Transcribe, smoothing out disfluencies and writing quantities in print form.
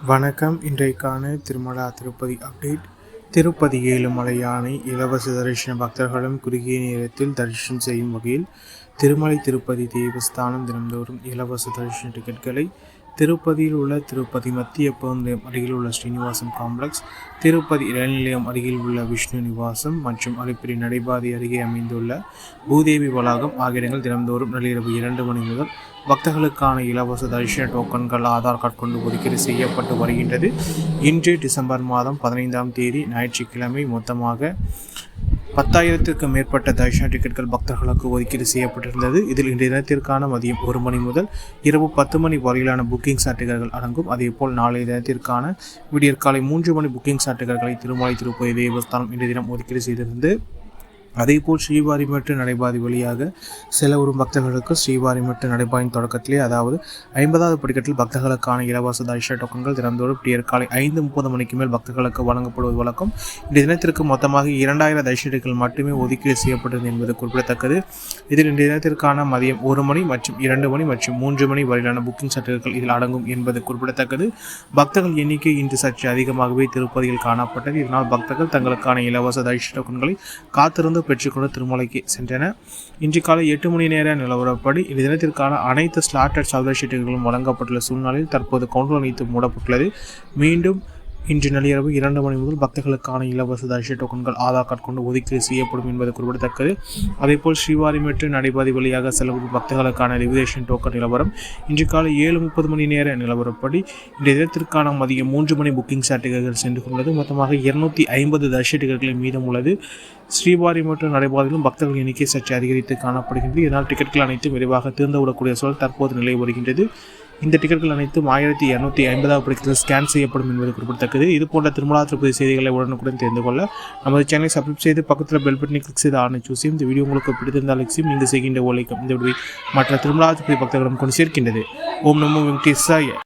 வணக்கம். இன்றைக்கான திருமலா திருப்பதி அப்டேட். திருப்பதி ஏழுமலை யானை இலவச தரிசன பக்தர்களும் குறுகிய நேரத்தில் தரிசனம் செய்யும் வகையில் திருமலை திருப்பதி தேவஸ்தானம் தினந்தோறும் இலவச தரிசன டிக்கெட்களை திருப்பதியில் உள்ள திருப்பதி மத்திய பேருந்து நிலையம் அருகில் உள்ள ஸ்ரீனிவாசம் காம்ப்ளெக்ஸ், திருப்பதி ரயில் நிலையம் அருகில் உள்ள விஷ்ணு நிவாசம் மற்றும் அலிப்பிரி நடைபாதை அருகே அமைந்துள்ள பூதேவி வளாகம் ஆகிய இடங்கள் தினந்தோறும் நள்ளிரவு 2 மணி முதல் பக்தர்களுக்கான இலவச தரிசன டோக்கன்கள் ஆதார் கார்டு கொண்டு ஒதுக்கீடு செய்யப்பட்டு வருகின்றது. இன்று டிசம்பர் மாதம் 15ஆம் தேதி ஞாயிற்றுக்கிழமை மொத்தமாக 10,000க்கும் மேற்பட்ட தரிசன டிக்கெட்கள் பக்தர்களுக்கு ஒதுக்கீடு செய்யப்பட்டிருந்தது. இதில் இன்றைய தினத்திற்கான மதியம் 1 மணி முதல் இரவு 10 மணி வரையிலான புக்கிங் டிக்கெட்டுகள் அடங்கும். அதேபோல் நாளைய தினத்திற்கான விடியற்காலை 3 மணி புக்கிங் டிக்கெட்டுகளை திருமலை திருப்பதி தேவஸ்தானம் இன்றைய தினம் ஒதுக்கீடு செய்திருந்தது. அதேபோல் ஸ்ரீவாரிமெட்டு நடைபாதை வழியாக செல்ல வரும் பக்தர்களுக்கு ஸ்ரீவாரிமெட்டு நடைபாதையின் தொடக்கத்திலே, அதாவது 50வது படிக்கட்டில் பக்தர்களுக்கான இலவச தரிசன டோக்கன்கள் தினந்தோறும் விடியற்காலை 5:30 மணிக்கு மேல் பக்தர்களுக்கு வழங்கப்படுவது வழக்கம். இந்த தினத்திற்கு மொத்தமாக 2000 தரிசன டிக்கெட்டுகள் மட்டுமே ஒதுக்கீடு செய்யப்பட்டது என்பது குறிப்பிடத்தக்கது. இதில் இன்றைய தினத்திற்கான மதியம் 1 மணி மற்றும் 2 மணி மற்றும் 3 மணி வரையிலான புக்கிங் டிக்கெட்டுகள் இதில் அடங்கும் என்பது குறிப்பிடத்தக்கது. பக்தர்கள் எண்ணிக்கை இன்று சற்று அதிகமாகவே திருப்பதியில் காணப்பட்டது. இதனால் பக்தர்கள் தங்களுக்கான இலவச தரிசன டோக்கன்களை காத்திருந்து பெற்றுக்கொண்டு திருமலைக்கு சென்றனர். இன்று காலை 8 மணி நேர நிலவரப்படி இந்த தினத்திற்கான அனைத்து ஸ்லாட்டட் சர்வர் ஷீட்டுகளும் வழங்கப்பட்டுள்ள சூழ்நிலையில் தற்போது கவுண்டர் அனைத்து மூடப்பட்டுள்ளது. மீண்டும் இன்று நள்ளிரவு 2 மணி முதல் பக்தர்களுக்கான இலவச தரிசன டோக்கன்கள் ஆதார் கார்டு கொண்டு ஒதுக்கீடு செய்யப்படும் என்பது குறிப்பிடத்தக்கது. அதேபோல் ஸ்ரீவாரிமெட்டு நடைபாதை வழியாக செல்லப்படும் பக்தர்களுக்கான லிவிடேஷன் டோக்கன் நிலவரம் இன்று காலை 7:30 மணி நேர நிலவரப்படி இந்த தினத்திற்கான மதியம் 3 மணி புக்கிங் டிக்கெட்டுகள் சென்று கொண்டது. மொத்தமாக 250 தரிசன டிக்கெட்டுகள் மீதம் உள்ளது. ஸ்ரீவாரிமெட்டு நடைபாதையிலும் பக்தர்கள் எண்ணிக்கை சற்று அதிகரித்து காணப்படுகின்றது. இதனால் டிக்கெட்டுகள் அனைத்தும் விரைவாக தீர்ந்துவிடக்கூடிய சூழல் தற்போது நிலை வருகின்றது. இந்த டிக்கெட்டுகள் அனைத்தும் 1250வது படிக்கத்தில் ஸ்கேன் செய்யப்படும் என்பது குறிப்பிடத்தக்கது. இது போன்ற திருமலா திருப்பதி செய்திகளை உடனுக்குடன் தெரிந்து கொள்ள நமது சேனலை சப்ஸ்கிரைப் செய்து பக்கத்தில் பெல் பட்டனை கிளிக் செய்து ஆனை சூசியும். இந்த வீடியோ உங்களுக்கு பிடித்திருந்தால் லைக்ஸையும் நீங்கள் செய்கின்ற ஓலைக்கும் இந்த வீடியோ மற்ற திருமலா திருப்பதி பக்தர்களும் கொண்டு சேர்க்கின்றது. ஓம் நமோ வெங்கடேசாய.